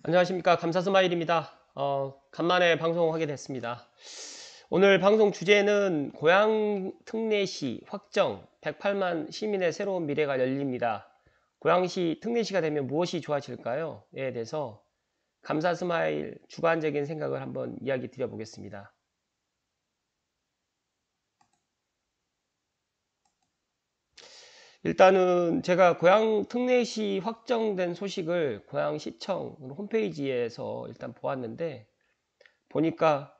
안녕하십니까. 감사스마일입니다. 간만에 방송하게 됐습니다. 오늘 방송 주제는 고향 특례시 확정 108만 시민의 새로운 미래가 열립니다. 고양시 특례시가 되면 무엇이 좋아질까요? 에 대해서 감사스마일 주관적인 생각을 한번 이야기 드려보겠습니다. 일단은 제가 고향 특례시 확정된 소식을 고양시청 홈페이지에서 일단 보았는데 보니까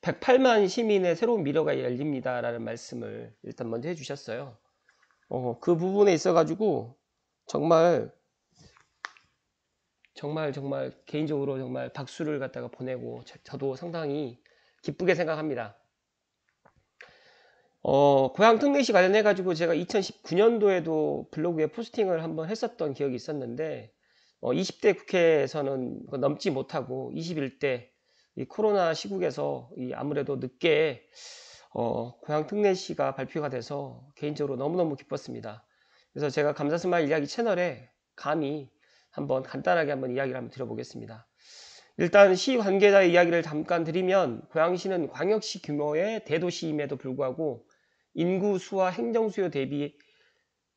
108만 시민의 새로운 미래가 열립니다라는 말씀을 일단 먼저 해주셨어요. 그 부분에 있어가지고 정말 개인적으로 정말 박수를 갖다가 보내고 저도 상당히 기쁘게 생각합니다. 고향 특례시 관련해가지고 제가 2019년도에도 블로그에 포스팅을 한번 했었던 기억이 있었는데 20대 국회에서는 넘지 못하고 21대 이 코로나 시국에서 아무래도 늦게 고향 특례시가 발표가 돼서 개인적으로 너무너무 기뻤습니다. 그래서 제가 감사스마일 이야기 채널에 감히 한번 간단하게 한번 이야기를 한번 드려보겠습니다. 일단 시 관계자의 이야기를 잠깐 드리면 고양시는 광역시 규모의 대도시임에도 불구하고 인구 수와 행정 수요 대비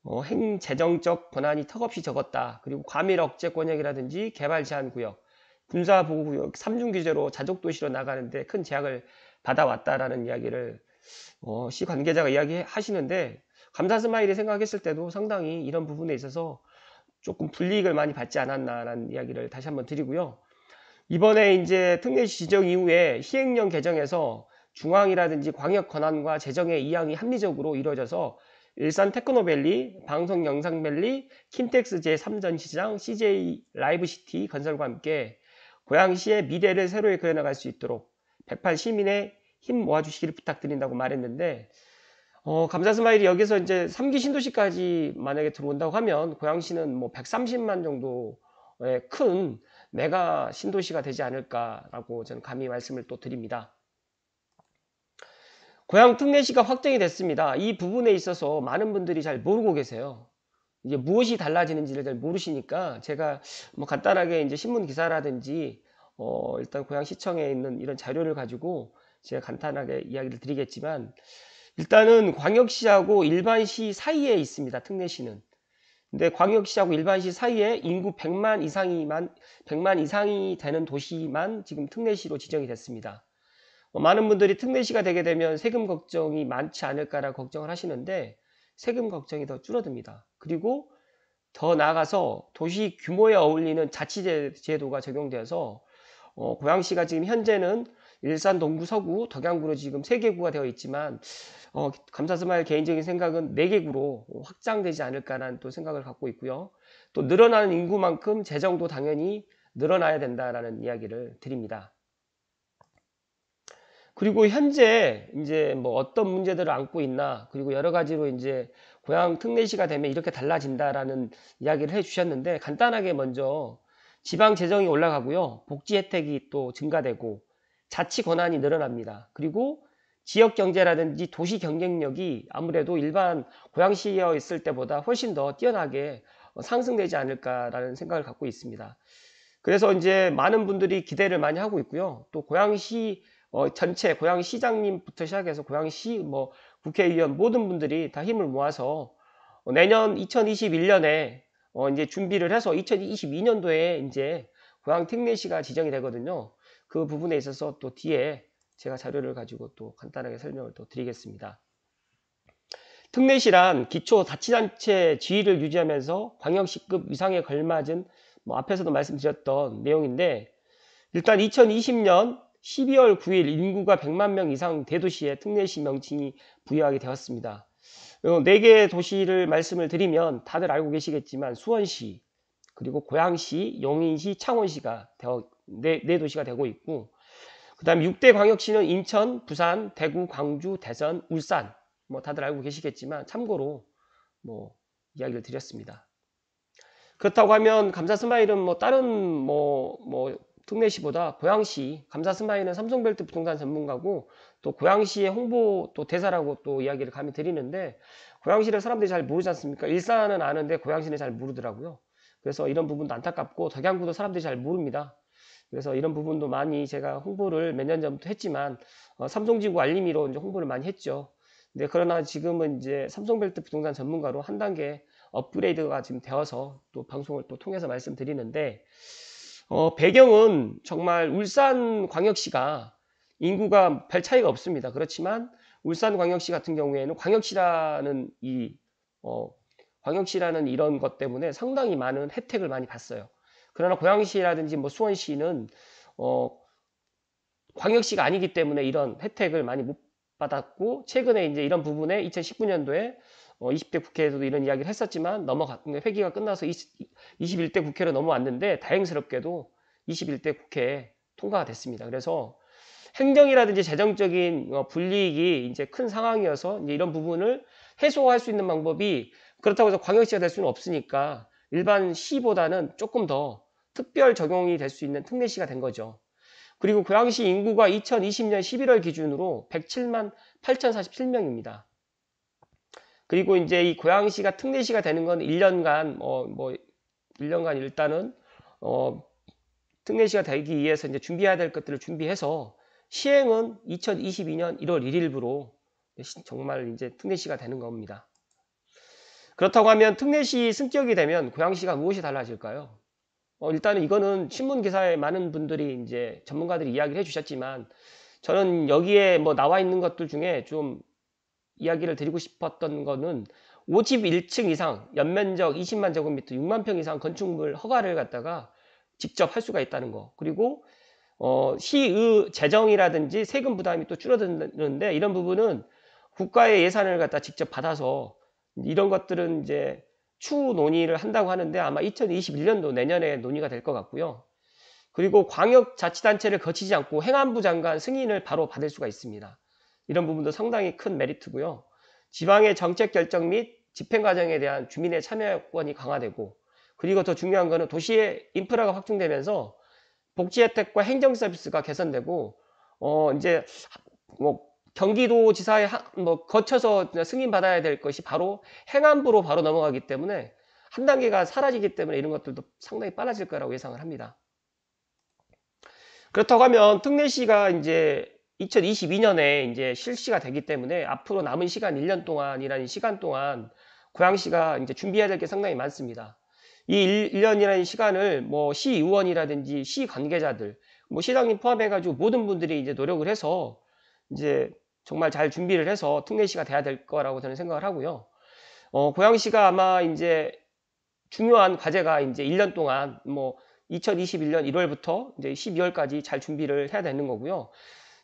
행재정적 권한이 턱없이 적었다. 그리고 과밀 억제 권역이라든지 개발 제한 구역, 군사 보호 구역 3중 규제로 자족 도시로 나가는데 큰 제약을 받아왔다라는 이야기를 시 관계자가 이야기하시는데 감사 스마일이 생각했을 때도 상당히 이런 부분에 있어서 조금 불이익을 많이 받지 않았나라는 이야기를 다시 한번 드리고요. 이번에 이제 특례시 지정 이후에 시행령 개정에서 중앙이라든지 광역 권한과 재정의 이양이 합리적으로 이루어져서 일산 테크노밸리, 방송영상밸리, 킨텍스 제3전시장, CJ 라이브시티 건설과 함께 고양시의 미래를 새로이 그려나갈 수 있도록 108 시민의 힘 모아주시기를 부탁드린다고 말했는데 감사 스마일이 여기서 이제 3기 신도시까지 만약에 들어온다고 하면 고양시는 뭐 130만 정도의 큰 메가 신도시가 되지 않을까라고 저는 감히 말씀을 또 드립니다. 고향 특례시가 확정이 됐습니다. 이 부분에 있어서 많은 분들이 잘 모르고 계세요. 이게 무엇이 달라지는지를 잘 모르시니까 제가 뭐 간단하게 이제 신문 기사라든지 일단 고양시청에 있는 이런 자료를 가지고 제가 간단하게 이야기를 드리겠지만 일단은 광역시하고 일반시 사이에 있습니다. 특례시는. 근데 광역시하고 일반시 사이에 인구 100만 이상이 되는 도시만 지금 특례시로 지정이 됐습니다. 많은 분들이 특례시가 되게 되면 세금 걱정이 많지 않을까라고 걱정을 하시는데 세금 걱정이 더 줄어듭니다. 그리고 더 나아가서 도시 규모에 어울리는 자치제도가 적용되어서 고양시가 지금 현재는 일산, 동구, 서구, 덕양구로 지금 3개구가 되어 있지만 감사스마일 개인적인 생각은 4개구로 확장되지 않을까라는 또 생각을 갖고 있고요. 또 늘어나는 인구만큼 재정도 당연히 늘어나야 된다라는 이야기를 드립니다. 그리고 현재 이제 뭐 어떤 문제들을 안고 있나 그리고 여러 가지로 이제 고향 특례시가 되면 이렇게 달라진다라는 이야기를 해 주셨는데 간단하게 먼저 지방 재정이 올라가고요. 복지 혜택이 또 증가되고 자치 권한이 늘어납니다. 그리고 지역 경제라든지 도시 경쟁력이 아무래도 일반 고양시에 있을 때보다 훨씬 더 뛰어나게 상승되지 않을까라는 생각을 갖고 있습니다. 그래서 이제 많은 분들이 기대를 많이 하고 있고요. 또 고양시 전체 고양시장님부터 시작해서 고양시 뭐 국회의원 모든 분들이 다 힘을 모아서 내년 2021년에 이제 준비를 해서 2022년도에 이제 고양 특례시가 지정이 되거든요. 그 부분에 있어서 또 뒤에 제가 자료를 가지고 또 간단하게 설명을 또 드리겠습니다. 특례시란 기초자치단체 지위를 유지하면서 광역시급 위상에 걸맞은 뭐 앞에서도 말씀드렸던 내용인데 일단 2020년 12월 9일 인구가 100만 명 이상 대도시에 특례시 명칭이 부여하게 되었습니다. 4개의 도시를 말씀을 드리면 다들 알고 계시겠지만 수원시, 그리고 고양시, 용인시, 창원시가 네 도시가 되고 있고 그 다음 6대 광역시는 인천, 부산, 대구, 광주, 대전, 울산 뭐 다들 알고 계시겠지만 참고로 뭐 이야기를 드렸습니다. 그렇다고 하면 감사 스마일은 뭐 다른 특례시보다 고양시 감사 스마일은 삼성벨트 부동산 전문가고 또 고양시의 홍보 또 대사라고 또 이야기를 감히 드리는데 고양시를 사람들이 잘 모르지 않습니까? 일산은 아는데 고양시는 잘 모르더라고요. 그래서 이런 부분도 안타깝고 덕양구도 사람들이 잘 모릅니다. 그래서 이런 부분도 많이 제가 홍보를 몇 년 전부터 했지만 삼성지구 알림이로 이제 홍보를 많이 했죠. 근데 그러나 지금은 이제 삼성벨트 부동산 전문가로 한 단계 업그레이드가 지금 되어서 또 방송을 또 통해서 말씀드리는데 배경은 정말 울산광역시가 인구가 별 차이가 없습니다. 그렇지만 울산광역시 같은 경우에는 광역시라는 이런 것 때문에 상당히 많은 혜택을 많이 봤어요. 그러나 고양시라든지 뭐 수원시는 광역시가 아니기 때문에 이런 혜택을 많이 못 받았고, 최근에 이제 이런 부분에 2019년도에 20대 국회에서도 이런 이야기를 했었지만 회기가 끝나서 21대 국회로 넘어왔는데 다행스럽게도 21대 국회에 통과가 됐습니다. 그래서 행정이라든지 재정적인 불이익이 이제 큰 상황이어서 이제 이런 부분을 해소할 수 있는 방법이, 그렇다고 해서 광역시가 될 수는 없으니까 일반 시보다는 조금 더 특별 적용이 될 수 있는 특례시가 된 거죠. 그리고 고양시 인구가 2020년 11월 기준으로 107만 8,047명입니다. 그리고 이제 이 고양시가 특례시가 되는 건 1년간 1년간 일단은 특례시가 되기 위해서 이제 준비해야 될 것들을 준비해서 시행은 2022년 1월 1일부로 정말 이제 특례시가 되는 겁니다. 그렇다고 하면 특례시 승격이 되면 고양시가 무엇이 달라질까요? 일단은 이거는 신문 기사에 많은 분들이 이제 전문가들이 이야기를 해주셨지만, 저는 여기에 뭐 나와 있는 것들 중에 좀 이야기를 드리고 싶었던 거는 51층 이상 연면적 20만 제곱미터 6만 평 이상 건축물 허가를 갖다가 직접 할 수가 있다는 거. 그리고 시의 재정이라든지 세금 부담이 또 줄어드는데, 이런 부분은 국가의 예산을 갖다 직접 받아서 이런 것들은 이제 추후 논의를 한다고 하는데 아마 2021년도 내년에 논의가 될 것 같고요. 그리고 광역자치단체를 거치지 않고 행안부 장관 승인을 바로 받을 수가 있습니다. 이런 부분도 상당히 큰 메리트고요. 지방의 정책 결정 및 집행 과정에 대한 주민의 참여권이 강화되고, 그리고 더 중요한 거는 도시의 인프라가 확충되면서 복지 혜택과 행정 서비스가 개선되고, 이제 뭐 경기도지사에 거쳐서 승인 받아야 될 것이 바로 행안부로 바로 넘어가기 때문에 한 단계가 사라지기 때문에 이런 것들도 상당히 빨라질 거라고 예상을 합니다. 그렇다고 하면 특례시가 이제 2022년에 이제 실시가 되기 때문에 앞으로 남은 시간 1년 동안이라는 시간 동안 고양시가 이제 준비해야 될 게 상당히 많습니다. 이 1년이라는 시간을 뭐 시의원이라든지 시 관계자들, 뭐 시장님 포함해가지고 모든 분들이 이제 노력을 해서 이제 정말 잘 준비를 해서 특례시가 돼야 될 거라고 저는 생각을 하고요. 고양시가 아마 이제 중요한 과제가 이제 1년 동안 뭐 2021년 1월부터 이제 12월까지 잘 준비를 해야 되는 거고요.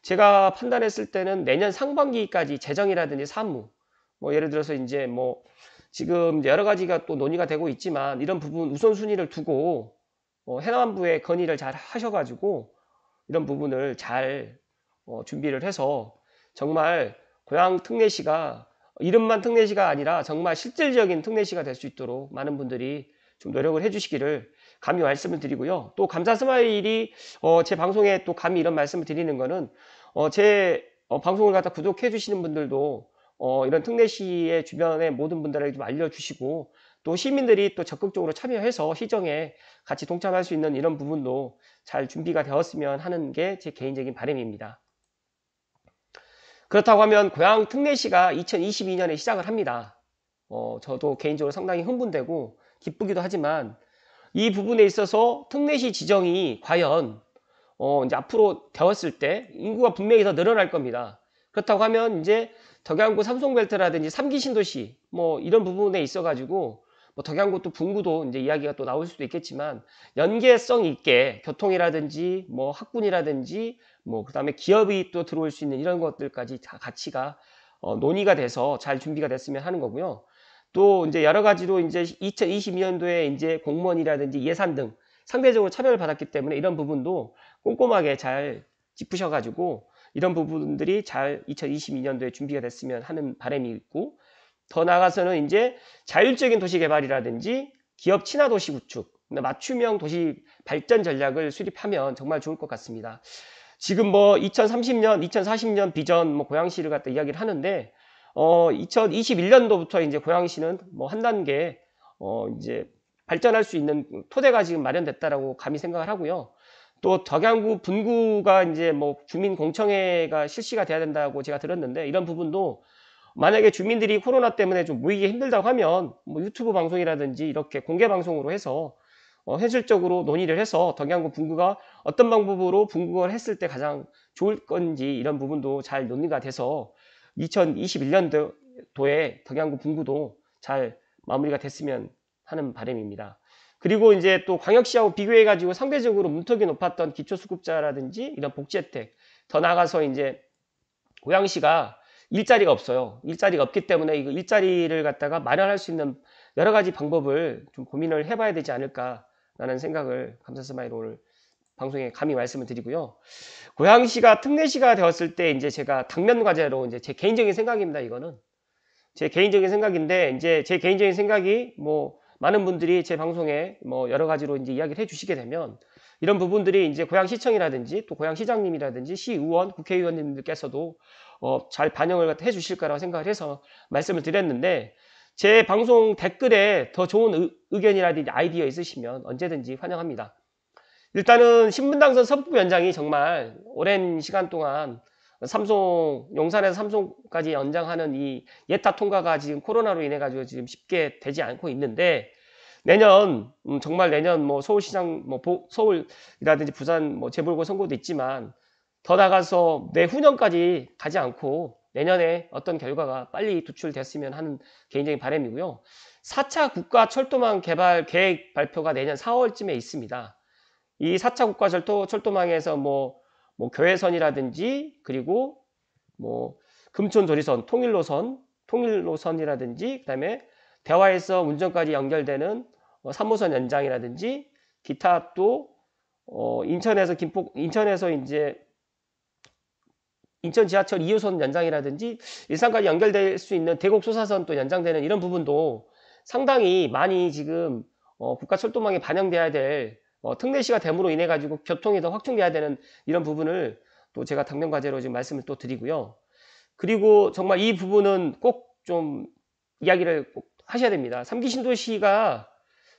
제가 판단했을 때는 내년 상반기까지 재정이라든지 사무, 뭐 예를 들어서 이제 뭐 지금 여러 가지가 또 논의가 되고 있지만 이런 부분 우선순위를 두고 행안부에 건의를 잘 하셔가지고 이런 부분을 잘 준비를 해서 정말 고양 특례시가 이름만 특례시가 아니라 정말 실질적인 특례시가 될 수 있도록 많은 분들이 좀 노력을 해주시기를 감히 말씀을 드리고요. 또 감사 스마일이 제 방송에 또 감히 이런 말씀을 드리는 거는 제 방송을 갖다 구독해 주시는 분들도 이런 특례시의 주변의 모든 분들에게 좀 알려주시고, 또 시민들이 또 적극적으로 참여해서 시정에 같이 동참할 수 있는 이런 부분도 잘 준비가 되었으면 하는 게 제 개인적인 바람입니다. 그렇다고 하면 고양 특례시가 2022년에 시작을 합니다. 저도 개인적으로 상당히 흥분되고 기쁘기도 하지만 이 부분에 있어서 특례시 지정이 과연 이제 앞으로 되었을 때 인구가 분명히 더 늘어날 겁니다. 그렇다고 하면 이제 덕양구 삼성벨트라든지 3기 신도시 뭐 이런 부분에 있어 가지고 뭐 덕양구 또 분구도 이제 이야기가 또 나올 수도 있겠지만 연계성 있게 교통이라든지 뭐 학군이라든지 뭐 그다음에 기업이 또 들어올 수 있는 이런 것들까지 다 가치가 논의가 돼서 잘 준비가 됐으면 하는 거고요. 또 이제 여러 가지로 이제 2022년도에 이제 공무원이라든지 예산 등 상대적으로 차별을 받았기 때문에 이런 부분도 꼼꼼하게 잘 짚으셔가지고 이런 부분들이 잘 2022년도에 준비가 됐으면 하는 바람이 있고, 더 나아가서는 이제 자율적인 도시 개발이라든지 기업 친화 도시 구축, 맞춤형 도시 발전 전략을 수립하면 정말 좋을 것 같습니다. 지금 뭐 2030년, 2040년 비전 뭐 고양시를 갖다 이야기를 하는데 2021년도부터 이제 고양시는 뭐 한 단계 이제 발전할 수 있는 토대가 지금 마련됐다라고 감히 생각을 하고요. 또 덕양구 분구가 이제 뭐 주민 공청회가 실시가 돼야 된다고 제가 들었는데, 이런 부분도 만약에 주민들이 코로나 때문에 좀 모이기 힘들다고 하면 뭐 유튜브 방송이라든지 이렇게 공개 방송으로 해서 현실적으로 논의를 해서 덕양구 분구가 어떤 방법으로 분구를 했을 때 가장 좋을 건지, 이런 부분도 잘 논의가 돼서 2021년도에 덕양구 분구도 잘 마무리가 됐으면 하는 바람입니다. 그리고 이제 또 광역시하고 비교해가지고 상대적으로 문턱이 높았던 기초수급자라든지 이런 복지 혜택, 더 나아가서 이제 고양시가 일자리가 없어요. 일자리가 없기 때문에 이거 일자리를 갖다가 마련할 수 있는 여러 가지 방법을 좀 고민을 해봐야 되지 않을까라는 생각을 감사스마일 오늘 방송에 감히 말씀을 드리고요. 고양시가 특례시가 되었을 때 이제 제가 당면 과제로, 이제 제 개인적인 생각입니다. 이거는 제 개인적인 생각인데, 이제 제 개인적인 생각이 뭐 많은 분들이 제 방송에 뭐 여러 가지로 이제 이야기를 해주시게 되면, 이런 부분들이 이제 고양시청이라든지 또 고양시장님이라든지 시의원, 국회의원님들께서도 잘 반영을 해 주실 거라고 생각을 해서 말씀을 드렸는데, 제 방송 댓글에 더 좋은 의견이라든지 아이디어 있으시면 언제든지 환영합니다. 일단은 신분당선 선부연장이 정말 오랜 시간 동안 삼성, 용산에서 삼성까지 연장하는 이 예타 통과가 지금 코로나로 인해 가지고 지금 쉽게 되지 않고 있는데, 내년 정말 내년 뭐 서울시장 뭐 서울이라든지 부산 뭐 재보궐 선거도 있지만, 더 나가서 내후년까지 가지 않고 내년에 어떤 결과가 빨리 도출됐으면 하는 개인적인 바람이고요. 4차 국가철도망 개발 계획 발표가 내년 4월쯤에 있습니다. 이 4차 국가철도망에서 뭐 교외선이라든지, 그리고 뭐 금촌도리선, 통일로선이라든지, 그다음에 대화에서 운전까지 연결되는 3호선 연장이라든지, 기타 또 인천에서 이제 인천 지하철 2호선 연장이라든지 일산까지 연결될 수 있는 대곡 소사선 또 연장되는 이런 부분도 상당히 많이 지금 국가철도망에 반영돼야 될 특례시가 됨으로 인해 가지고 교통이 더 확충돼야 되는 이런 부분을 또 제가 당면 과제로 지금 말씀을 또 드리고요. 그리고 정말 이 부분은 꼭 좀 이야기를 꼭 하셔야 됩니다. 3기 신도시가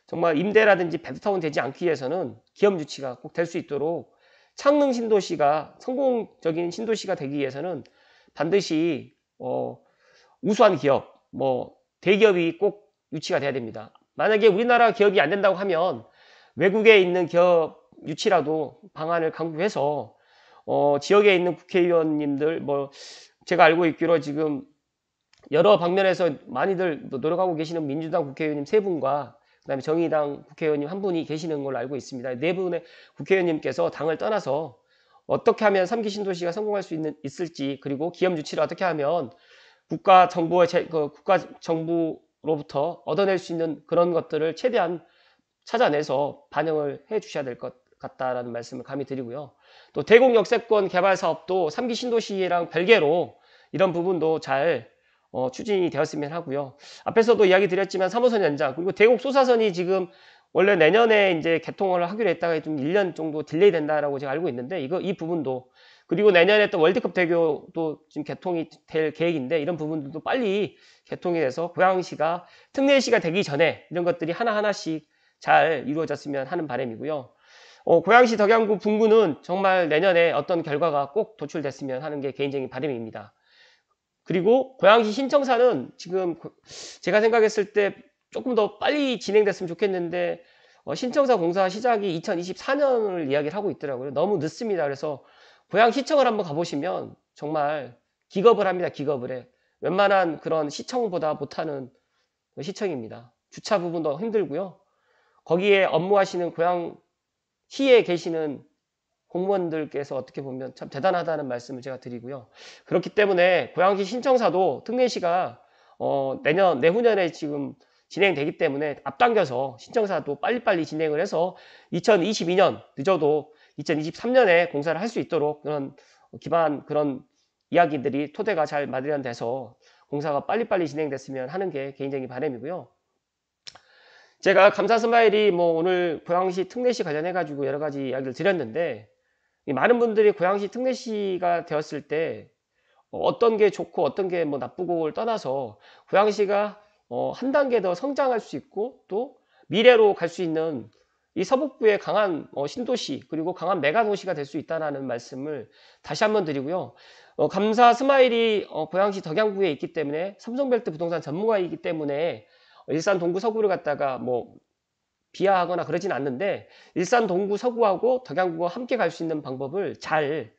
정말 임대라든지 베드타운 되지 않기 위해서는 기업 유치가 꼭 될 수 있도록, 창릉 신도시가 성공적인 신도시가 되기 위해서는 반드시 우수한 기업, 뭐 대기업이 꼭 유치가 돼야 됩니다. 만약에 우리나라 기업이 안 된다고 하면 외국에 있는 기업 유치라도 방안을 강구해서 지역에 있는 국회의원님들, 뭐 제가 알고 있기로 지금 여러 방면에서 많이들 노력하고 계시는 민주당 국회의원님 3분과 그다음에 정의당 국회의원님 1분이 계시는 걸로 알고 있습니다. 4분의 국회의원님께서 당을 떠나서 어떻게 하면 3기 신도시가 성공할 수 있을지, 그리고 기업 유치를 어떻게 하면 국가 정부로부터 얻어낼 수 있는 그런 것들을 최대한 찾아내서 반영을 해 주셔야 될 것 같다라는 말씀을 감히 드리고요. 또 대곡 역세권 개발 사업도 3기 신도시랑 별개로 이런 부분도 잘 추진이 되었으면 하고요. 앞에서도 이야기 드렸지만 3호선 연장, 그리고 대곡 소사선이 지금 원래 내년에 이제 개통을 하기로 했다가 좀 1년 정도 딜레이 된다라고 제가 알고 있는데, 이 부분도, 그리고 내년에 또 월드컵 대교도 지금 개통이 될 계획인데, 이런 부분들도 빨리 개통이 돼서 고양시가 특례시가 되기 전에 이런 것들이 하나하나씩 잘 이루어졌으면 하는 바람이고요. 고양시 덕양구 분구는 정말 내년에 어떤 결과가 꼭 도출됐으면 하는 게 개인적인 바람입니다. 그리고 고양시 신청사는 지금 제가 생각했을 때 조금 더 빨리 진행됐으면 좋겠는데, 신청사 공사 시작이 2024년을 이야기를 하고 있더라고요. 너무 늦습니다. 그래서 고양시청을 한번 가보시면 정말 기겁을 합니다. 기겁을 해. 웬만한 그런 시청보다 못하는 시청입니다. 주차 부분도 힘들고요. 거기에 업무하시는 고양시에 계시는 공무원들께서 어떻게 보면 참 대단하다는 말씀을 제가 드리고요. 그렇기 때문에 고양시 신청사도 특례시가 내후년에 지금 진행되기 때문에 앞당겨서 신청사도 빨리빨리 진행을 해서 2022년 늦어도 2023년에 공사를 할 수 있도록 그런 기반 그런 이야기들이 토대가 잘 마련돼서 공사가 빨리빨리 진행됐으면 하는 게 개인적인 바람이고요. 제가 감사 스마일이 뭐 오늘 고양시 특례시 관련해 가지고 여러 가지 이야기를 드렸는데, 많은 분들이 고양시 특례시가 되었을 때 어떤 게 좋고 어떤 게 뭐 나쁘고를 떠나서 고양시가 한 단계 더 성장할 수 있고 또 미래로 갈 수 있는 이 서북부의 강한 신도시 그리고 강한 메가도시가 될 수 있다라는 말씀을 다시 한번 드리고요. 감사 스마일이 고양시 덕양구에 있기 때문에 삼성벨트 부동산 전문가이기 때문에 일산 동구 서구를 갖다가 뭐 비하하거나 그러진 않는데 일산 동구 서구하고 덕양구가 함께 갈 수 있는 방법을 잘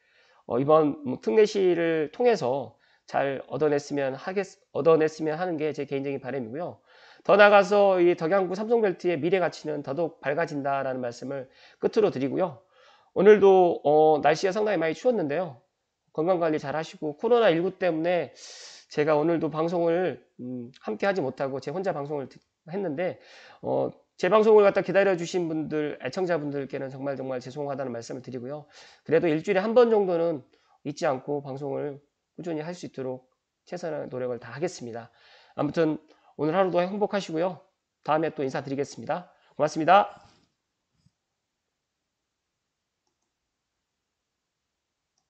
이번 뭐 특례시를 통해서 잘 얻어냈으면 하는 게 제 개인적인 바람이고요. 더 나아가서 이 덕양구 삼성벨트의 미래 가치는 더더욱 밝아진다라는 말씀을 끝으로 드리고요. 오늘도 날씨가 상당히 많이 추웠는데요. 건강관리 잘 하시고 코로나19 때문에 제가 오늘도 방송을 함께 하지 못하고 제 혼자 방송을 했는데 제 방송을 갖다 기다려주신 분들, 애청자분들께는 정말 죄송하다는 말씀을 드리고요. 그래도 일주일에 한 번 정도는 잊지 않고 방송을 꾸준히 할 수 있도록 최선의 노력을 다 하겠습니다. 아무튼 오늘 하루도 행복하시고요. 다음에 또 인사드리겠습니다. 고맙습니다.